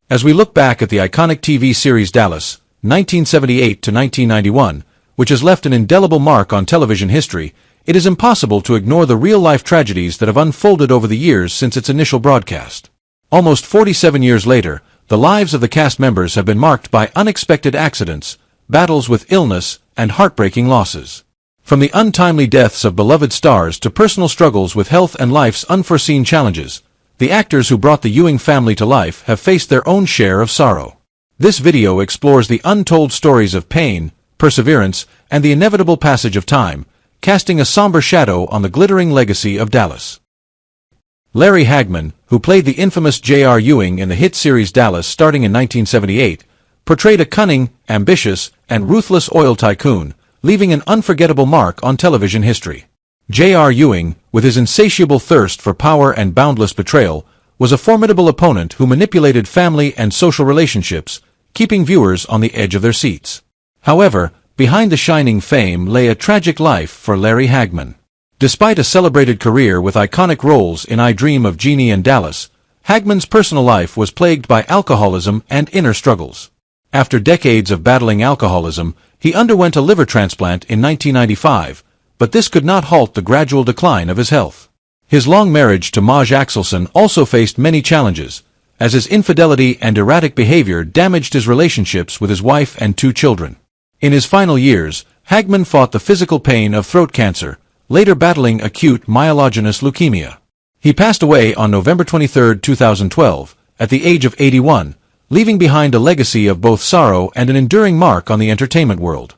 As we look back at the iconic TV series Dallas, 1978 to 1991, which has left an indelible mark on television history, it is impossible to ignore the real-life tragedies that have unfolded over the years since its initial broadcast. Almost 47 years later, the lives of the cast members have been marked by unexpected accidents, battles with illness, and heartbreaking losses. From the untimely deaths of beloved stars to personal struggles with health and life's unforeseen challenges, the actors who brought the Ewing family to life have faced their own share of sorrow. This video explores the untold stories of pain, perseverance, and the inevitable passage of time, casting a somber shadow on the glittering legacy of Dallas. Larry Hagman, who played the infamous J.R. Ewing in the hit series Dallas starting in 1978, portrayed a cunning, ambitious, and ruthless oil tycoon, leaving an unforgettable mark on television history. J.R. Ewing, with his insatiable thirst for power and boundless betrayal, was a formidable opponent who manipulated family and social relationships, keeping viewers on the edge of their seats. However, behind the shining fame lay a tragic life for Larry Hagman. Despite a celebrated career with iconic roles in I Dream of Jeannie and Dallas, Hagman's personal life was plagued by alcoholism and inner struggles. After decades of battling alcoholism, he underwent a liver transplant in 1995, but this could not halt the gradual decline of his health. His long marriage to Maj Axelson also faced many challenges, as his infidelity and erratic behavior damaged his relationships with his wife and 2 children. In his final years, Hagman fought the physical pain of throat cancer, later battling acute myelogenous leukemia. He passed away on November 23, 2012, at the age of 81, leaving behind a legacy of both sorrow and an enduring mark on the entertainment world.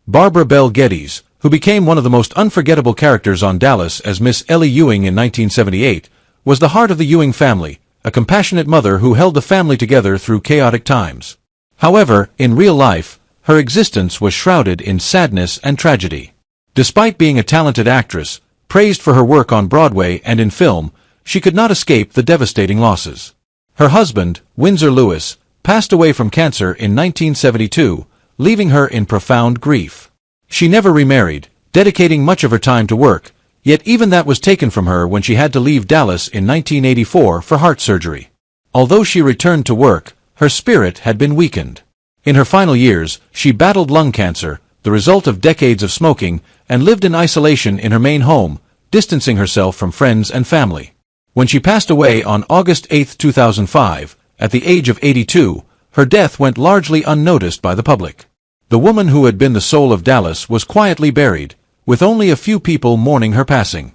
Barbara Bel Geddes, who became one of the most unforgettable characters on Dallas as Miss Ellie Ewing in 1978, was the heart of the Ewing family, a compassionate mother who held the family together through chaotic times. However, in real life, her existence was shrouded in sadness and tragedy. Despite being a talented actress, praised for her work on Broadway and in film, she could not escape the devastating losses. Her husband, Windsor Lewis, passed away from cancer in 1972, leaving her in profound grief. She never remarried, dedicating much of her time to work, yet even that was taken from her when she had to leave Dallas in 1984 for heart surgery. Although she returned to work, her spirit had been weakened. In her final years, she battled lung cancer, the result of decades of smoking, and lived in isolation in her main home, distancing herself from friends and family. When she passed away on August 8, 2005, at the age of 82, her death went largely unnoticed by the public. The woman who had been the soul of Dallas was quietly buried, with only a few people mourning her passing.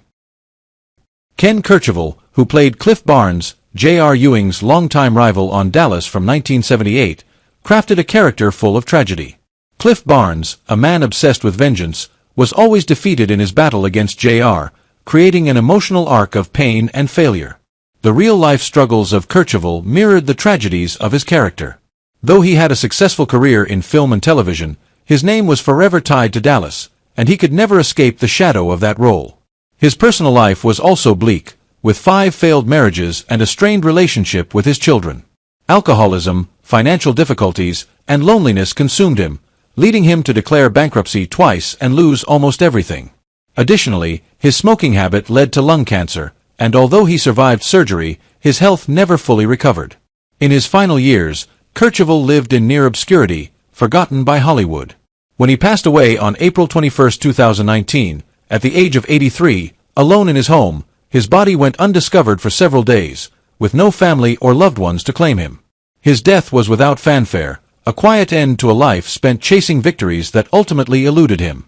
Ken Kercheval, who played Cliff Barnes, J.R. Ewing's longtime rival on Dallas from 1978, crafted a character full of tragedy. Cliff Barnes, a man obsessed with vengeance, was always defeated in his battle against J.R., creating an emotional arc of pain and failure. The real-life struggles of Kercheval mirrored the tragedies of his character. Though he had a successful career in film and television, his name was forever tied to Dallas, and he could never escape the shadow of that role. His personal life was also bleak, with 5 failed marriages and a strained relationship with his children. Alcoholism, financial difficulties, and loneliness consumed him, leading him to declare bankruptcy twice and lose almost everything. Additionally, his smoking habit led to lung cancer, and although he survived surgery, his health never fully recovered. In his final years, Kercheval lived in near obscurity, forgotten by Hollywood. When he passed away on April 21, 2019, at the age of 83, alone in his home, his body went undiscovered for several days, with no family or loved ones to claim him. His death was without fanfare, a quiet end to a life spent chasing victories that ultimately eluded him.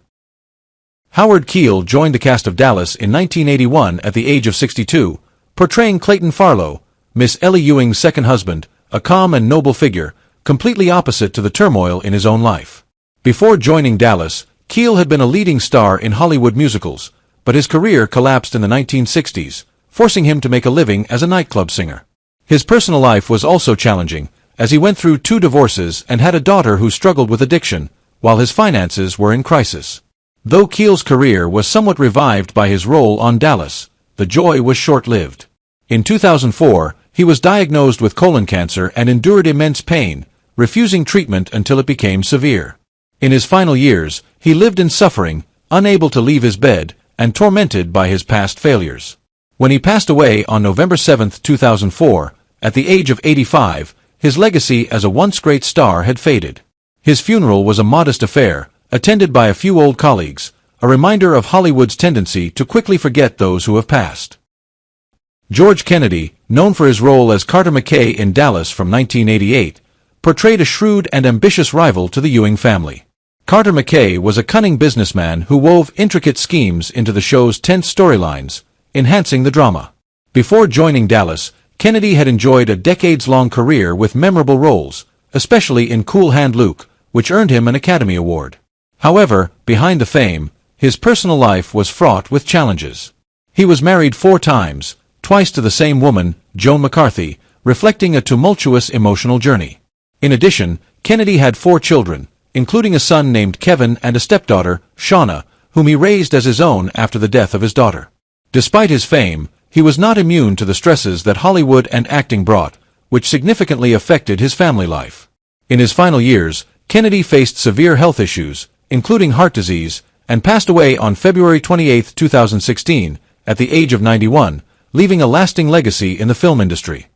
Howard Keel joined the cast of Dallas in 1981 at the age of 62, portraying Clayton Farlow, Miss Ellie Ewing's second husband, a calm and noble figure, completely opposite to the turmoil in his own life. Before joining Dallas, Keel had been a leading star in Hollywood musicals, but his career collapsed in the 1960s, forcing him to make a living as a nightclub singer. His personal life was also challenging, as he went through 2 divorces and had a daughter who struggled with addiction, while his finances were in crisis. Though Keel's career was somewhat revived by his role on Dallas, the joy was short-lived. In 2004, he was diagnosed with colon cancer and endured immense pain, refusing treatment until it became severe. In his final years, he lived in suffering, unable to leave his bed, and tormented by his past failures. When he passed away on November 7, 2004, At the age of 85, his legacy as a once great star had faded. His funeral was a modest affair, attended by a few old colleagues, a reminder of Hollywood's tendency to quickly forget those who have passed. George Kennedy, known for his role as Carter McKay in Dallas from 1988, portrayed a shrewd and ambitious rival to the Ewing family. Carter McKay was a cunning businessman who wove intricate schemes into the show's tense storylines, enhancing the drama. Before joining Dallas, Kennedy had enjoyed a decades-long career with memorable roles, especially in Cool Hand Luke, which earned him an Academy Award. However, behind the fame, his personal life was fraught with challenges. He was married 4 times, twice to the same woman, Joan McCarthy, reflecting a tumultuous emotional journey. In addition, Kennedy had 4 children, including a son named Kevin and a stepdaughter, Shauna, whom he raised as his own after the death of his daughter. Despite his fame, he was not immune to the stresses that Hollywood and acting brought, which significantly affected his family life. In his final years, Kennedy faced severe health issues, including heart disease, and passed away on February 28, 2016, at the age of 91, leaving a lasting legacy in the film industry.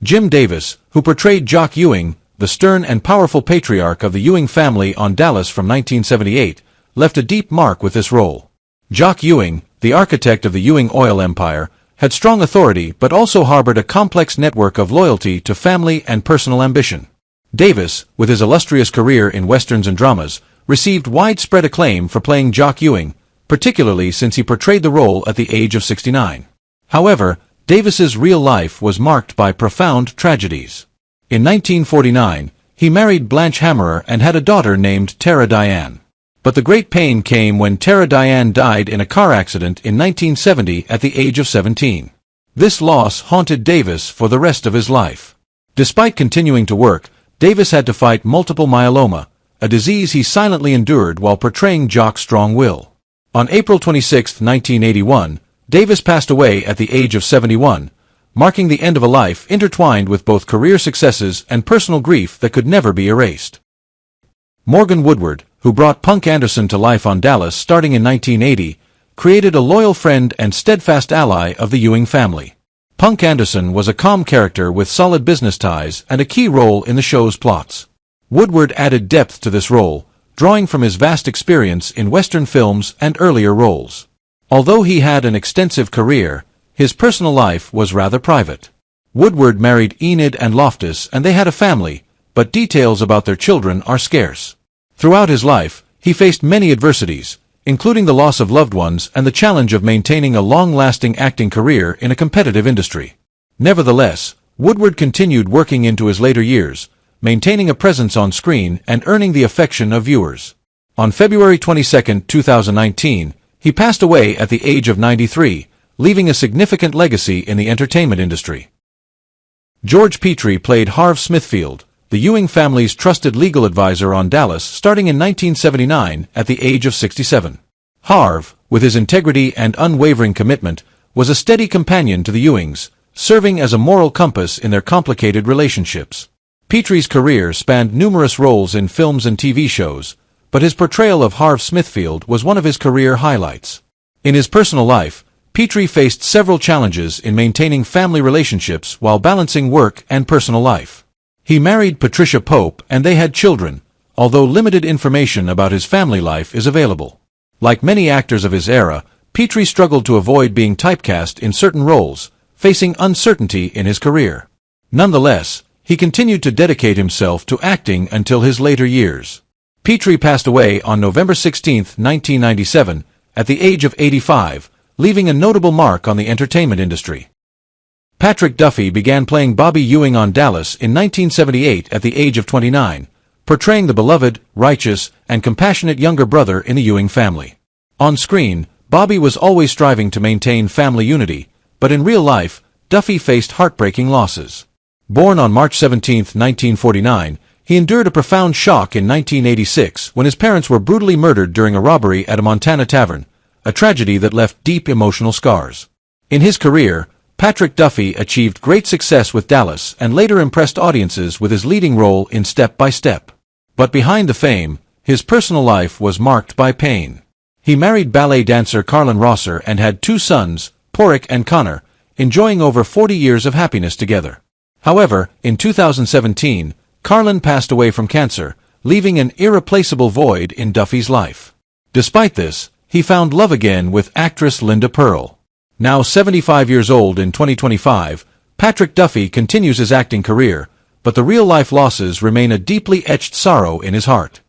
Jim Davis, who portrayed Jock Ewing, the stern and powerful patriarch of the Ewing family on Dallas from 1978, left a deep mark with this role. Jock Ewing, the architect of the Ewing oil empire, had strong authority but also harbored a complex network of loyalty to family and personal ambition. Davis, with his illustrious career in westerns and dramas, received widespread acclaim for playing Jock Ewing, particularly since he portrayed the role at the age of 69. However, Davis's real life was marked by profound tragedies. In 1949, he married Blanche Hammerer and had a daughter named Tara Diane. But the great pain came when Tara Diane died in a car accident in 1970 at the age of 17. This loss haunted Davis for the rest of his life. Despite continuing to work, Davis had to fight multiple myeloma, a disease he silently endured while portraying Jock's strong will. On April 26, 1981, Davis passed away at the age of 71, marking the end of a life intertwined with both career successes and personal grief that could never be erased. Morgan Woodward, who brought Punk Anderson to life on Dallas starting in 1980, created a loyal friend and steadfast ally of the Ewing family. Punk Anderson was a calm character with solid business ties and a key role in the show's plots. Woodward added depth to this role, drawing from his vast experience in Western films and earlier roles. Although he had an extensive career, his personal life was rather private. Woodward married Enid and Loftus and they had a family, but details about their children are scarce. Throughout his life, he faced many adversities, including the loss of loved ones and the challenge of maintaining a long-lasting acting career in a competitive industry. Nevertheless, Woodward continued working into his later years, maintaining a presence on screen and earning the affection of viewers. On February 22, 2019, he passed away at the age of 93, leaving a significant legacy in the entertainment industry. George Petrie played Harve Smithfield, the Ewing family's trusted legal advisor on Dallas starting in 1979 at the age of 67. Harve, with his integrity and unwavering commitment, was a steady companion to the Ewings, serving as a moral compass in their complicated relationships. Petrie's career spanned numerous roles in films and TV shows, but his portrayal of Harve Smithfield was one of his career highlights. In his personal life, Petrie faced several challenges in maintaining family relationships while balancing work and personal life. He married Patricia Pope and they had children, although limited information about his family life is available. Like many actors of his era, Petrie struggled to avoid being typecast in certain roles, facing uncertainty in his career. Nonetheless, he continued to dedicate himself to acting until his later years. Petrie passed away on November 16, 1997, at the age of 85, leaving a notable mark on the entertainment industry. Patrick Duffy began playing Bobby Ewing on Dallas in 1978 at the age of 29, portraying the beloved, righteous, and compassionate younger brother in the Ewing family. On screen, Bobby was always striving to maintain family unity, but in real life, Duffy faced heartbreaking losses. Born on March 17, 1949, he endured a profound shock in 1986 when his parents were brutally murdered during a robbery at a Montana tavern, a tragedy that left deep emotional scars. In his career, Patrick Duffy achieved great success with Dallas and later impressed audiences with his leading role in Step by Step. But behind the fame, his personal life was marked by pain. He married ballet dancer Carlin Rosser and had 2 sons, Porrick and Connor, enjoying over 40 years of happiness together. However, in 2017, Carlin passed away from cancer, leaving an irreplaceable void in Duffy's life. Despite this, he found love again with actress Linda Pearl. Now 75 years old in 2025, Patrick Duffy continues his acting career, but the real-life losses remain a deeply etched sorrow in his heart.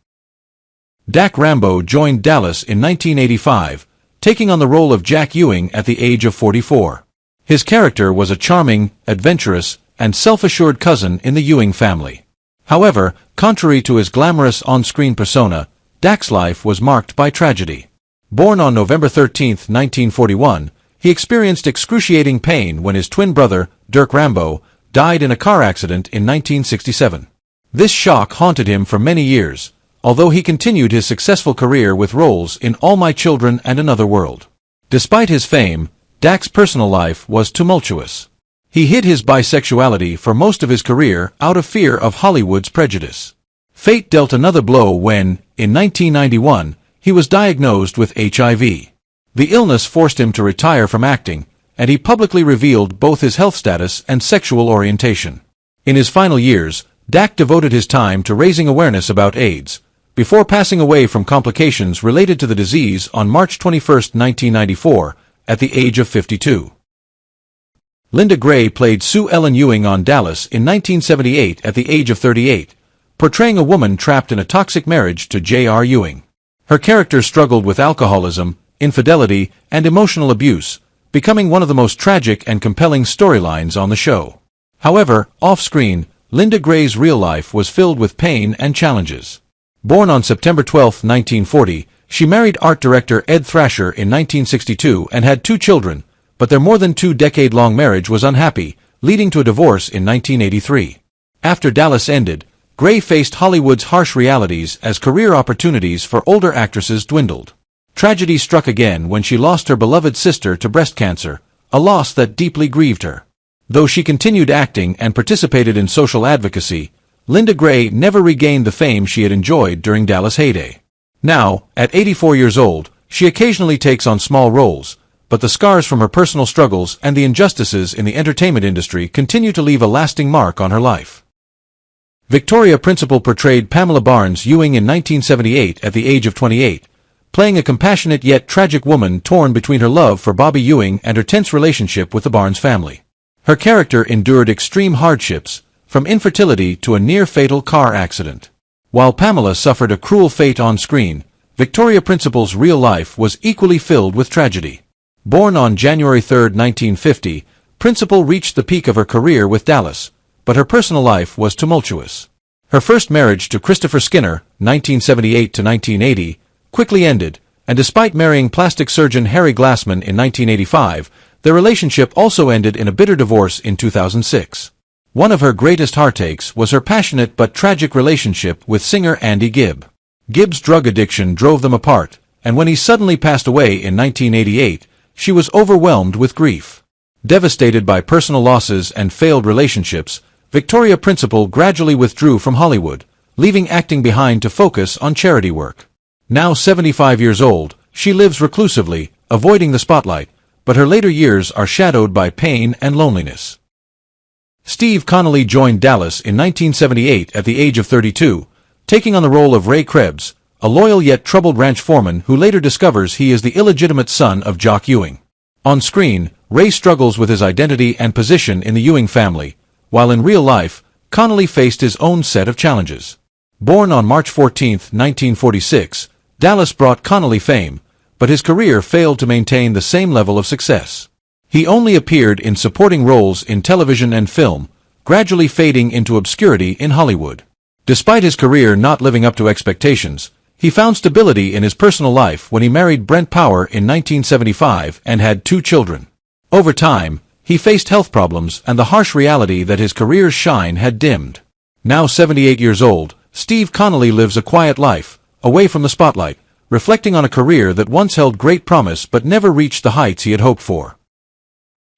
Dak Rambo joined Dallas in 1985, taking on the role of Jack Ewing at the age of 44. His character was a charming, adventurous, and self-assured cousin in the Ewing family. However, contrary to his glamorous on-screen persona, Dak's life was marked by tragedy. Born on November 13, 1941, he experienced excruciating pain when his twin brother, Dirk Rambo, died in a car accident in 1967. This shock haunted him for many years, although he continued his successful career with roles in All My Children and Another World. Despite his fame, Dak's personal life was tumultuous. He hid his bisexuality for most of his career out of fear of Hollywood's prejudice. Fate dealt another blow when, in 1991, he was diagnosed with HIV. The illness forced him to retire from acting, and he publicly revealed both his health status and sexual orientation. In his final years, Dak devoted his time to raising awareness about AIDS, before passing away from complications related to the disease on March 21, 1994, at the age of 52. Linda Gray played Sue Ellen Ewing on Dallas in 1978 at the age of 38, portraying a woman trapped in a toxic marriage to J.R. Ewing. Her character struggled with alcoholism, infidelity, and emotional abuse, becoming one of the most tragic and compelling storylines on the show. However, off-screen, Linda Gray's real life was filled with pain and challenges. Born on September 12, 1940, she married art director Ed Thrasher in 1962 and had 2 children, but their more than 2-decade-long marriage was unhappy, leading to a divorce in 1983. After Dallas ended, Gray faced Hollywood's harsh realities as career opportunities for older actresses dwindled. Tragedy struck again when she lost her beloved sister to breast cancer, a loss that deeply grieved her. Though she continued acting and participated in social advocacy, Linda Gray never regained the fame she had enjoyed during Dallas' heyday. Now, at 84 years old, she occasionally takes on small roles, but the scars from her personal struggles and the injustices in the entertainment industry continue to leave a lasting mark on her life. Victoria Principal portrayed Pamela Barnes Ewing in 1978 at the age of 28, playing a compassionate yet tragic woman torn between her love for Bobby Ewing and her tense relationship with the Barnes family. Her character endured extreme hardships, from infertility to a near-fatal car accident. While Pamela suffered a cruel fate on screen, Victoria Principal's real life was equally filled with tragedy. Born on January 3, 1950, Principal reached the peak of her career with Dallas, but her personal life was tumultuous. Her first marriage to Christopher Skinner, 1978 to 1980, quickly ended, and despite marrying plastic surgeon Harry Glassman in 1985, their relationship also ended in a bitter divorce in 2006. One of her greatest heartaches was her passionate but tragic relationship with singer Andy Gibb. Gibb's drug addiction drove them apart, and when he suddenly passed away in 1988, she was overwhelmed with grief. Devastated by personal losses and failed relationships, Victoria Principal gradually withdrew from Hollywood, leaving acting behind to focus on charity work. Now 75 years old, she lives reclusively, avoiding the spotlight, but her later years are shadowed by pain and loneliness. Steve Connolly joined Dallas in 1978 at the age of 32, taking on the role of Ray Krebs, a loyal yet troubled ranch foreman who later discovers he is the illegitimate son of Jock Ewing. On screen, Ray struggles with his identity and position in the Ewing family, while in real life, Connolly faced his own set of challenges. Born on March 14, 1946, Dallas brought Connolly fame, but his career failed to maintain the same level of success. He only appeared in supporting roles in television and film, gradually fading into obscurity in Hollywood. Despite his career not living up to expectations, he found stability in his personal life when he married Brent Power in 1975 and had 2 children. Over time, he faced health problems and the harsh reality that his career's shine had dimmed. Now 78 years old, Steve Connolly lives a quiet life, away from the spotlight, reflecting on a career that once held great promise but never reached the heights he had hoped for.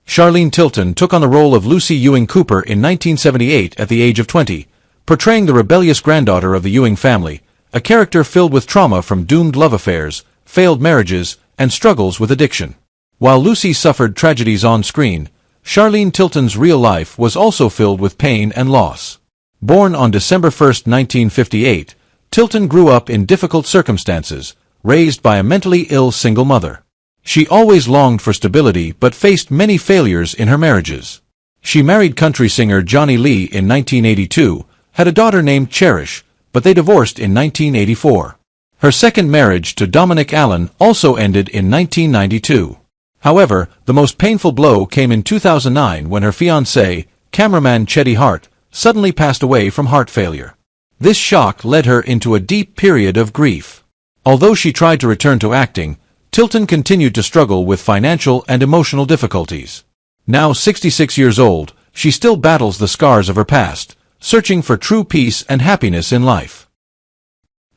Charlene Tilton took on the role of Lucy Ewing Cooper in 1978 at the age of 20, portraying the rebellious granddaughter of the Ewing family, a character filled with trauma from doomed love affairs, failed marriages, and struggles with addiction. While Lucy suffered tragedies on screen, Charlene Tilton's real life was also filled with pain and loss. Born on December 1, 1958, Tilton grew up in difficult circumstances, raised by a mentally ill single mother. She always longed for stability but faced many failures in her marriages. She married country singer Johnny Lee in 1982, had a daughter named Cherish, but they divorced in 1984. Her second marriage to Dominic Allen also ended in 1992. However, the most painful blow came in 2009 when her fiancé, cameraman Chetty Hart, suddenly passed away from heart failure. This shock led her into a deep period of grief. Although she tried to return to acting, Tilton continued to struggle with financial and emotional difficulties. Now 66 years old, she still battles the scars of her past, searching for true peace and happiness in life.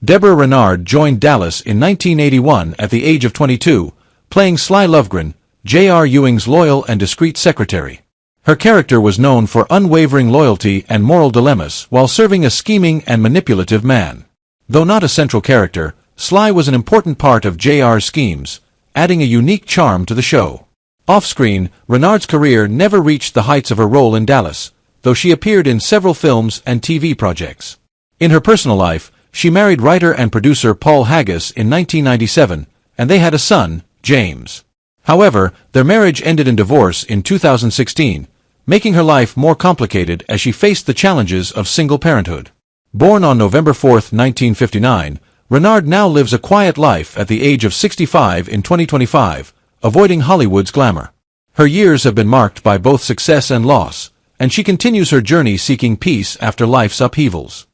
Deborah Renard joined Dallas in 1981 at the age of 22, playing Sly Lovegren, J.R. Ewing's loyal and discreet secretary. Her character was known for unwavering loyalty and moral dilemmas while serving a scheming and manipulative man. Though not a central character, Sly was an important part of J.R.'s schemes, adding a unique charm to the show. Off-screen, Renard's career never reached the heights of her role in Dallas, though she appeared in several films and TV projects. In her personal life, she married writer and producer Paul Haggis in 1997, and they had a son, James. However, their marriage ended in divorce in 2016, making her life more complicated as she faced the challenges of single parenthood. Born on November 4, 1959, Renard now lives a quiet life at the age of 65 in 2025, avoiding Hollywood's glamour. Her years have been marked by both success and loss, and she continues her journey seeking peace after life's upheavals.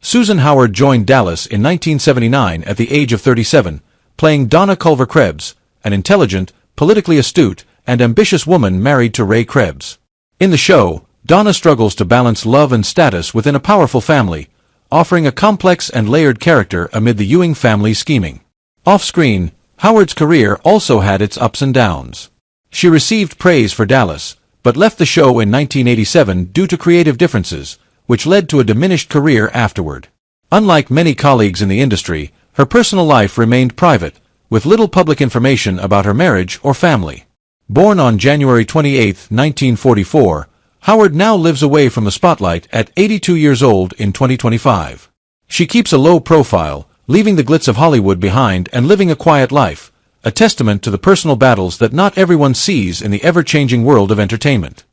Susan Howard joined Dallas in 1979 at the age of 37, playing Donna Culver Krebs, an intelligent, politically astute, and ambitious woman married to Ray Krebs. In the show, Donna struggles to balance love and status within a powerful family, offering a complex and layered character amid the Ewing family scheming. Off-screen, Howard's career also had its ups and downs. She received praise for Dallas, but left the show in 1987 due to creative differences, which led to a diminished career afterward. Unlike many colleagues in the industry, her personal life remained private, with little public information about her marriage or family. Born on January 28, 1944, Howard now lives away from the spotlight at 82 years old in 2025. She keeps a low profile, leaving the glitz of Hollywood behind and living a quiet life, a testament to the personal battles that not everyone sees in the ever-changing world of entertainment.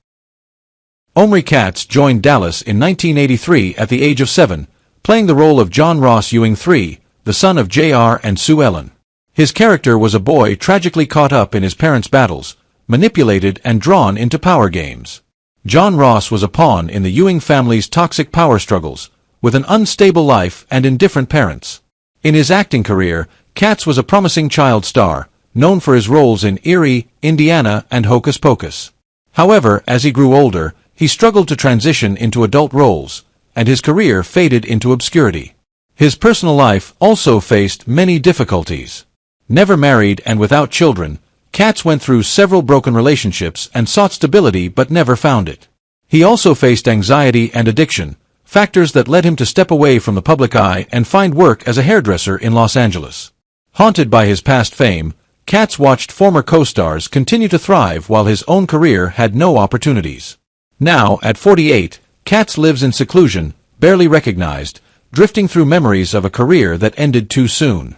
Omri Katz joined Dallas in 1983 at the age of 7, playing the role of John Ross Ewing III, the son of J.R. and Sue Ellen. His character was a boy tragically caught up in his parents' battles, manipulated and drawn into power games. John Ross was a pawn in the Ewing family's toxic power struggles, with an unstable life and indifferent parents. In his acting career, Katz was a promising child star, known for his roles in Erie, Indiana, and Hocus Pocus. However, as he grew older, he struggled to transition into adult roles, and his career faded into obscurity. His personal life also faced many difficulties. Never married and without children, Katz went through several broken relationships and sought stability but never found it. He also faced anxiety and addiction, factors that led him to step away from the public eye and find work as a hairdresser in Los Angeles. Haunted by his past fame, Katz watched former co-stars continue to thrive while his own career had no opportunities. Now, at 48, Katz lives in seclusion, barely recognized, drifting through memories of a career that ended too soon.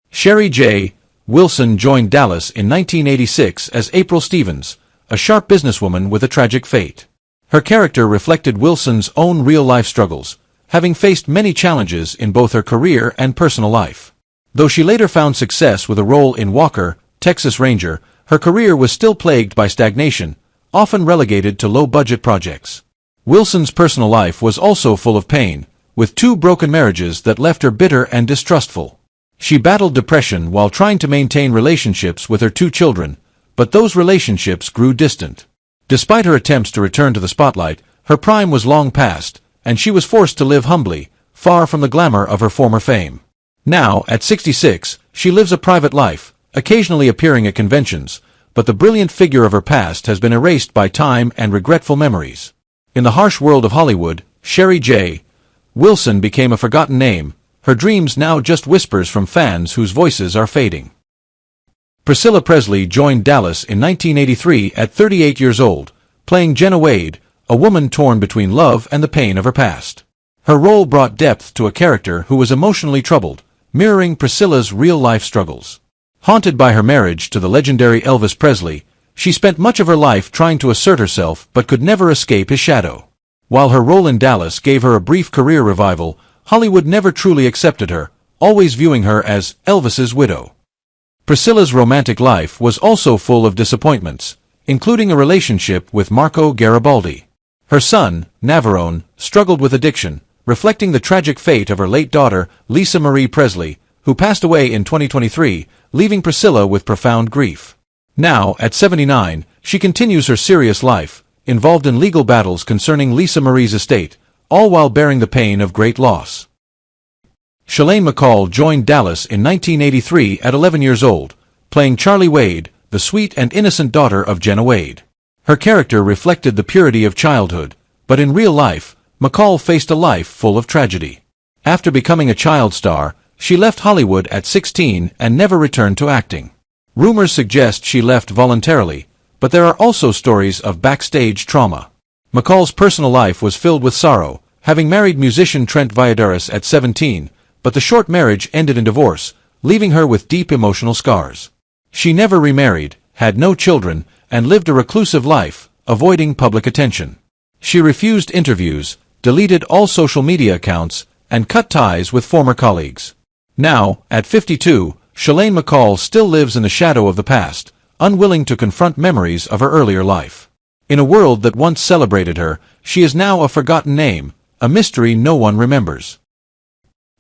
Sherry J. Wilson joined Dallas in 1986 as April Stevens, a sharp businesswoman with a tragic fate. Her character reflected Wilson's own real-life struggles, having faced many challenges in both her career and personal life. Though she later found success with a role in Walker, Texas Ranger, her career was still plagued by stagnation, often relegated to low-budget projects. Wilson's personal life was also full of pain, with 2 broken marriages that left her bitter and distrustful. She battled depression while trying to maintain relationships with her 2 children, but those relationships grew distant. Despite her attempts to return to the spotlight, her prime was long past, and she was forced to live humbly, far from the glamour of her former fame. Now, at 66, she lives a private life, occasionally appearing at conventions, but the brilliant figure of her past has been erased by time and regretful memories. In the harsh world of Hollywood, Sherry J. Wilson became a forgotten name, her dreams now just whispers from fans whose voices are fading. Priscilla Presley joined Dallas in 1983 at 38 years old, playing Jenna Wade, a woman torn between love and the pain of her past. Her role brought depth to a character who was emotionally troubled, mirroring Priscilla's real-life struggles. Haunted by her marriage to the legendary Elvis Presley, she spent much of her life trying to assert herself but could never escape his shadow. While her role in Dallas gave her a brief career revival, Hollywood never truly accepted her, always viewing her as Elvis's widow. Priscilla's romantic life was also full of disappointments, including a relationship with Marco Garibaldi. Her son, Navarone, struggled with addiction, reflecting the tragic fate of her late daughter, Lisa Marie Presley, who passed away in 2023, leaving Priscilla with profound grief. Now, at 79, she continues her serious life, involved in legal battles concerning Lisa Marie's estate, all while bearing the pain of great loss. Shalane McCall joined Dallas in 1983 at 11 years old, playing Charlie Wade, the sweet and innocent daughter of Jenna Wade. Her character reflected the purity of childhood, but in real life, McCall faced a life full of tragedy. After becoming a child star, she left Hollywood at 16 and never returned to acting. Rumors suggest she left voluntarily, but there are also stories of backstage trauma. McCall's personal life was filled with sorrow, having married musician Trent Valladares at 17, but the short marriage ended in divorce, leaving her with deep emotional scars. She never remarried, had no children, and lived a reclusive life, avoiding public attention. She refused interviews, deleted all social media accounts, and cut ties with former colleagues. Now, at 52, Shalane McCall still lives in the shadow of the past, unwilling to confront memories of her earlier life. In a world that once celebrated her, she is now a forgotten name, a mystery no one remembers.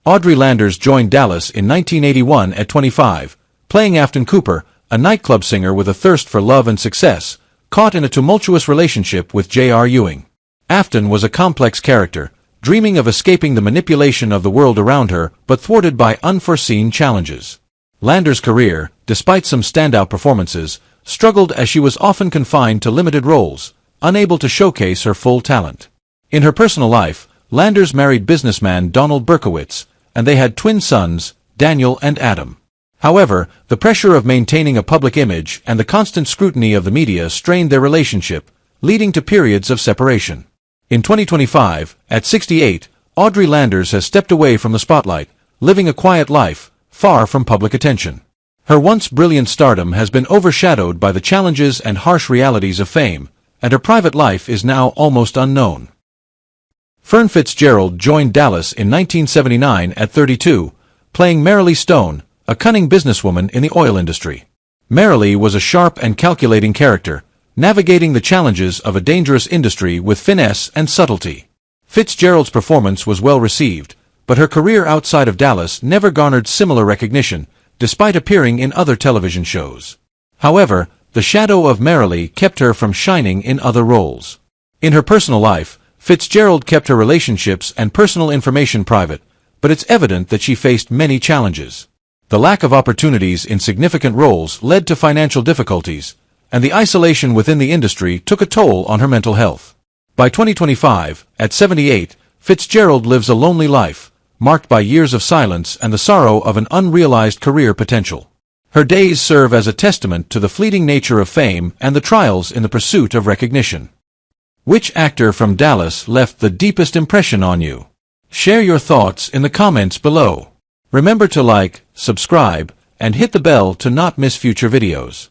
Audrey Landers joined Dallas in 1981 at 25, playing Afton Cooper, a nightclub singer with a thirst for love and success, caught in a tumultuous relationship with J.R. Ewing. Afton was a complex character, dreaming of escaping the manipulation of the world around her, but thwarted by unforeseen challenges. Landers' career, despite some standout performances, struggled as she was often confined to limited roles, unable to showcase her full talent. In her personal life, Landers married businessman Donald Berkowitz, and they had twin sons, Daniel and Adam. However, the pressure of maintaining a public image and the constant scrutiny of the media strained their relationship, leading to periods of separation. In 2025, at 68, Audrey Landers has stepped away from the spotlight, living a quiet life, far from public attention. Her once brilliant stardom has been overshadowed by the challenges and harsh realities of fame, and her private life is now almost unknown. Fern Fitzgerald joined Dallas in 1979 at 32, playing Marilee Stone, a cunning businesswoman in the oil industry. Marilee was a sharp and calculating character, navigating the challenges of a dangerous industry with finesse and subtlety. Fitzgerald's performance was well received, but her career outside of Dallas never garnered similar recognition, despite appearing in other television shows. However, the shadow of Marilee kept her from shining in other roles. In her personal life, Fitzgerald kept her relationships and personal information private, but it's evident that she faced many challenges. The lack of opportunities in significant roles led to financial difficulties, and the isolation within the industry took a toll on her mental health. By 2025, at 78, Fitzgerald lives a lonely life, marked by years of silence and the sorrow of an unrealized career potential. Her days serve as a testament to the fleeting nature of fame and the trials in the pursuit of recognition. Which actor from Dallas left the deepest impression on you? Share your thoughts in the comments below. Remember to like, subscribe, and hit the bell to not miss future videos.